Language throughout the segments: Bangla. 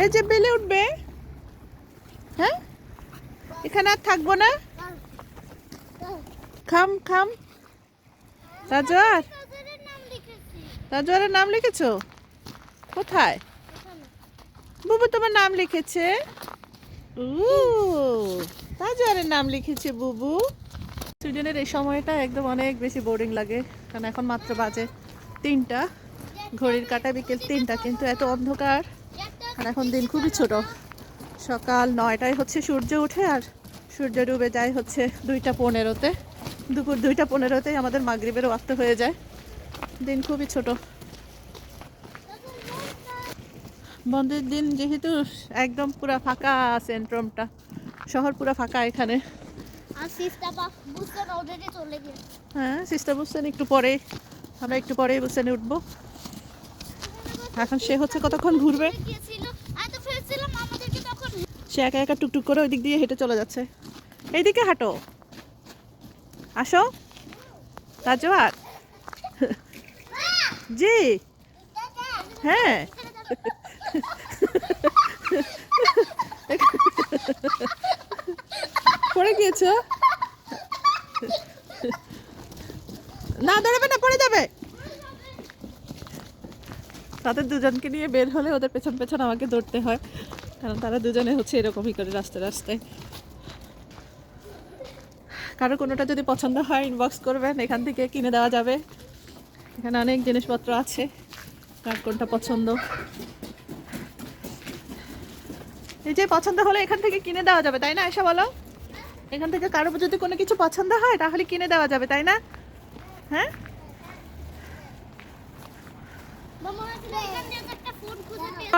এই যে বেলে উঠবে। হ্যাঁ, এখানে আর থাকবো না। খাম খাম। তাজওয়ার, তাজওয়ারের নাম লিখেছো কোথায়? বুবু তোমার নাম লিখেছে। তাজওয়ারের নাম লিখেছে বুবু। সুইডেনের এই সময়টা একদম অনেক বেশি বোরিং লাগে, কারণ এখন মাত্র বাজে 3টা, ঘড়ির কাঁটা বিকেল 3টা, কিন্তু এত অন্ধকার। আর এখন দিন খুবই ছোট, সকাল 9টায় হচ্ছে সূর্য ওঠে আর সূর্য ডুবে যায় হচ্ছে 2টা 15-তে। দুপুর 2টা 15-তেই আমাদের মাগরিবের ওয়াক্ত হয়ে যায়। দিন খুবই ছোট। বন্ধের দিন যেহেতু একদম পুরো ফাঁকা সেন্ট্রামটা, শহর পুরো ফাঁকা এখানে। হ্যাঁ, সিস্টার বুসেন একটু পরে, আমরা একটু পরেই বুসেনে উঠবো। এখন সে হচ্ছে কতক্ষণ ঘুরবে, সে একা একা টুকটুক করে ওই দিক দিয়ে হেঁটে চলে যাচ্ছে। এইদিকে হাঁটো, আসো তাজওয়ার। জি, হ্যাঁ। পড়ে গিয়েছো? না, দাঁড়াবে না, পড়ে যাবে। তাদের দুজনকে নিয়ে বের হলে ওদের পেছন পেছন আমাকে দৌড়তে হয়, কারণ তারা দুজনে হচ্ছে এরকমই করে রাস্তায় রাস্তায়। কারো কোনোটা যদি পছন্দ হয় ইনবক্স করবেন, এখান থেকে কিনে দেওয়া যাবে। এখানে অনেক জিনিসপত্র আছে, কার কোনটা পছন্দ। এই যে পছন্দ হলে এখান থেকে কিনে দেওয়া যাবে, তাই না? এসে বলো, এখান থেকে কারো যদি কোনো কিছু পছন্দ হয় তাহলে কিনে দেওয়া যাবে, তাই না? হ্যাঁ,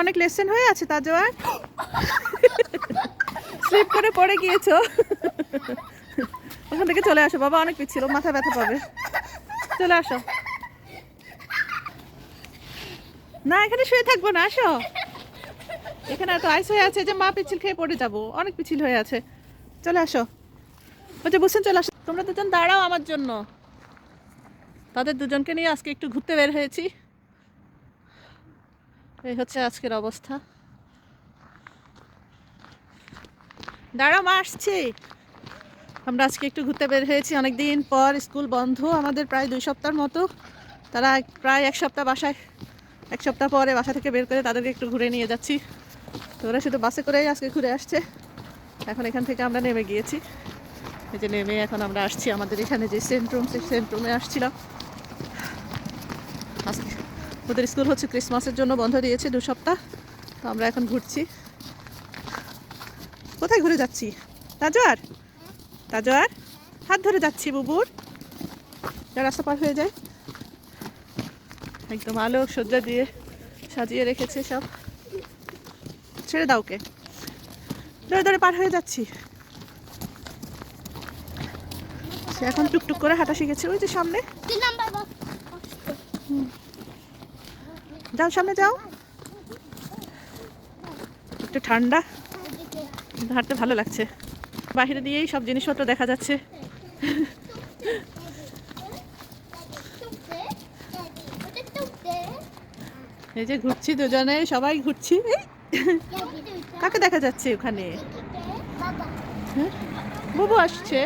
অনেক লেসন হয়ে আছে তাজওয়ার। স্লিপ করে পড়ে গিয়েছো। ওখান থেকে চলে আসো বাবা, অনেক পিছিল, মাথা ব্যথা পাবে। চলে আসো। না, এখানে শুয়ে থাকবো না, আসো। এখানে এত আইস হয়ে আছে যে মা পিছিল খেয়ে পড়ে যাবো, অনেক পিছিল হয়ে আছে। চলে আসো। বলছে বুঝছেন, চলে আসো। তোমরা দুজন দাঁড়াও আমার জন্য। তাদের দুজনকে নিয়ে আজকে একটু ঘুরতে বের হয়েছি। এই হচ্ছে আজকের অবস্থা। দাঁড়াও, মা আসছি। আমরা আজকে একটু ঘুরতে বের হয়েছি, অনেকদিন পর। স্কুল বন্ধ আমাদের প্রায় 2 সপ্তাহের মতো। তারা প্রায় 1 সপ্তাহ বাসায়, 1 সপ্তাহ পরে বাসা থেকে বের করে তাদেরকে একটু ঘুরে নিয়ে যাচ্ছি। তো ওরা শুধু বাসে করেই আজকে ঘুরে আসছে। এখন এখান থেকে আমরা নেমে গিয়েছি। এই যে নেমে এখন আমরা আসছি আমাদের এখানে যে সেন্ট্রাম, সেই সেন্ট্রামে আসছিলাম। আজকে ওদের স্কুল হচ্ছে ক্রিসমাসের জন্য বন্ধ দিয়েছে 2 সপ্তাহ। তো আমরা এখন ঘুরছি। কোথায় ঘুরে যাচ্ছি? তাজওয়ার, তাজওয়ার, হাত ধরে যাচ্ছি বুবুর, রাস্তা পার হয়ে যায়। একদম আলো সজ্জা দিয়ে সাজিয়ে রেখেছে সব। ছেড়ে দাও, কে ধরে ধরে পার হয়ে যাচ্ছি। সে এখন টুকটুক করে হাঁটা শিখেছে, ওই যে সামনে। যাও, সামনে যাও। একটু ঠান্ডা, হাঁটতে ভালো লাগছে। বাহিরে দিয়েই সব জিনিসপত্র দেখা যাচ্ছে। এই যে ঘুরছি দুজনে, সবাই ঘুরছি। কাকে দেখা যাচ্ছে ওখানে? হ্যাঁ, বুবু আসছে।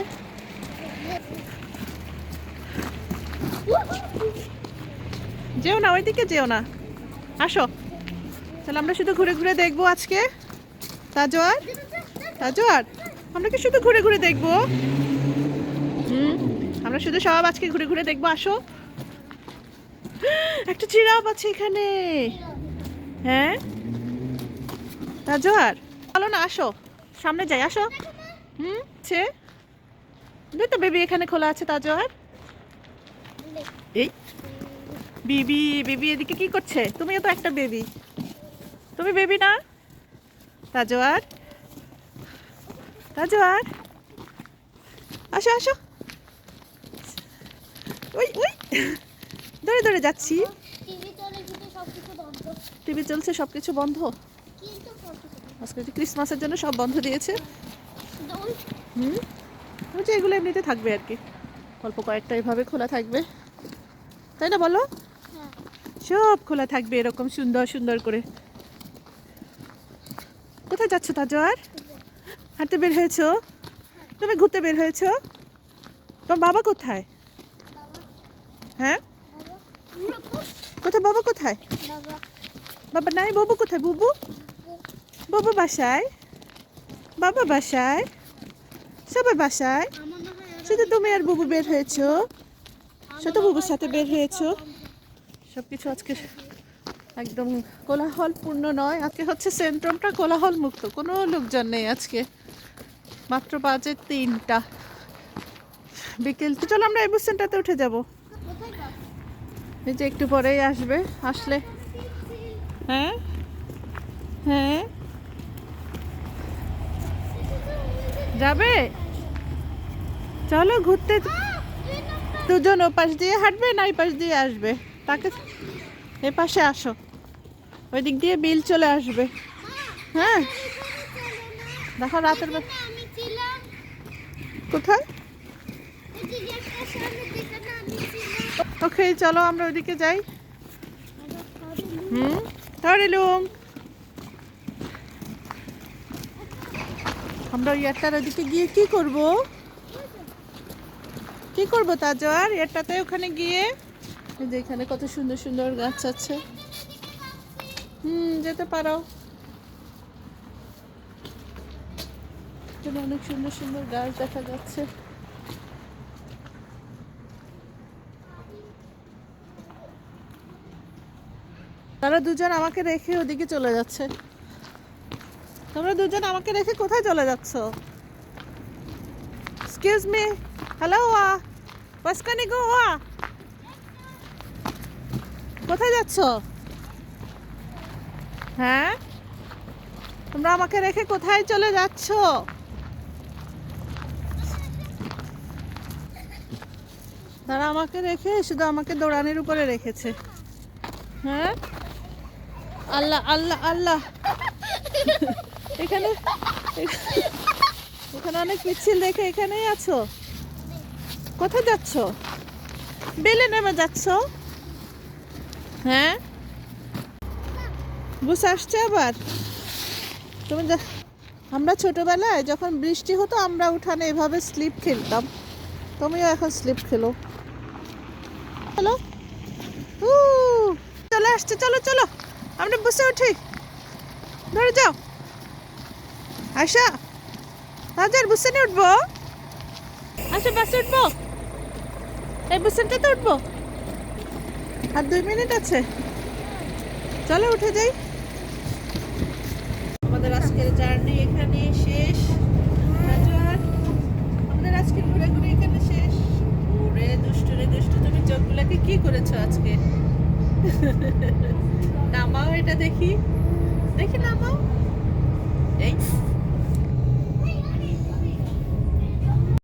যেও না, ওইদিকে যেও না, আসো। তাহলে আমরা শুধু ঘুরে ঘুরে দেখবো আজকে। তাজওয়ার, তাজওয়ার, আমরা কি শুধু ঘুরে ঘুরে দেখবো? আমরা শুধু সব আজকে ঘুরে ঘুরে দেখবো, আসো। একটা জিরাফ আছে এখানে। হ্যাঁ তাজওয়ার, বলো না, আসো সামনে যাই, আসো। সে তো বেবি এখানে খোলা আছে তাজওয়ার। এই বেবি, বেবি এদিকে কি করছে? তুমিও তো একটা বেবি, তুমি বেবি না? তাজওয়ার, তাজওয়ার, আসো আসো। ওই ওই, ধরে ধরে যাচ্ছি। টিভি চলছে, সবকিছু বন্ধ আজকে। ক্রিসমাসের জন্য সব বন্ধ দিয়েছে। ওই যে এগুলো এমনিতে থাকবে আর কি, অল্প কয়েকটা এভাবে খোলা থাকবে, তাই না বলো? সব খোলা থাকবে এরকম সুন্দর সুন্দর করে। কোথায় যাচ্ছ তাজওয়ার? হাঁটতে বের হয়েছো? তুমি ঘুরতে বের হয়েছো? তোমার বাবা কোথায়? হ্যাঁ, কোথায় বাবা? কোথায় বাবা? নাই। বাবু কোথায়? বুবু? বাবা বাসায়। বাবা বাসায়। সবাই বাসায়। শুধু তুমি আর বুবু বের হয়েছো? শুধু বুবুর সাথে বের হয়েছো? সবকিছু আজকে একদম কোলাহলপূর্ণ নয়। আজকে হচ্ছে সেন্ট্রামটা কোলাহল মুক্ত, কোনো লোকজন নেই আজকে। মাত্র বাজে 3টা বিকেল। তো চলো আমরা এই বাস সেন্টারতে উঠে যাব। এই যে একটু পরেই আসবে, আসলে। হ্যাঁ হ্যাঁ, যাবে? চলো ঘুরতে। দুজন ও পাশ দিয়ে হাঁটবে না এই পাশ দিয়ে আসবে? তাকে এ পাশে আসো, ওই দিক দিয়ে বিল চলে আসবে। হ্যাঁ, দেখো রাতের বেলা কোথায়। ওকে চলো আমরা ওইদিকে যাই। তাহলেলুম আমরা ইয়ারটার ওইদিকে গিয়ে কি করব? কি করব তাজওয়ার ইয়ারটাতে? ওখানে গিয়ে এই যে এখানে কত সুন্দর সুন্দর গাছ আছে। যেতে পারো। অনেক সুন্দর সুন্দর গাছ দেখা যাচ্ছে। তারা দুজন আমাকে রেখে ওদিকে চলে যাচ্ছে। তোমরা দুজন আমাকে রেখে কোথায় চলে যাচ্ছ? এক্সকিউজ মি, হ্যালো, বাসকানি গো, কোথায় যাচ্ছ? হ্যাঁ, তোমরা আমাকে রেখে কোথায় চলে যাচ্ছ? তারা আমাকে রেখে শুধু আমাকে দৌড়ানোর উপরে রেখেছে। হ্যাঁ, আল্লাহ আল্লাহ আল্লাহ। এখানে এখানে অনেক পিচ্ছিল রেখে এখানেই আছো? কোথায় যাচ্ছ? বেলে নেমে যাচ্ছ? হ্যাঁ, বুস আসছে আবার। তুমি আমরা ছোটবেলায় যখন বৃষ্টি হতো আমরা উঠানে এভাবে স্লিপ খেলতাম। তুমিও এখন স্লিপ খেলো। হ্যালো, চলে আসছে। চলো চলো আমরা বসে উঠি। ধরে যাও আয়শা। হাজার বুসে নিয়ে উঠবো। আচ্ছা বাসে উঠবো, এই বুসেনটাতে উঠবো। আর 2 মিনিট আছে, চলো উঠে যাই। আমাদের আজকের জার্নি এখানে শেষ। আমাদের আজকের ঘোরাঘুরি এখানে শেষ। ওরে দুষ্টু রে দুষ্টু, তুমি চোখগুলোকে কি করেছো আজকে? নামাও এটা দেখি, দেখি নামাও। এই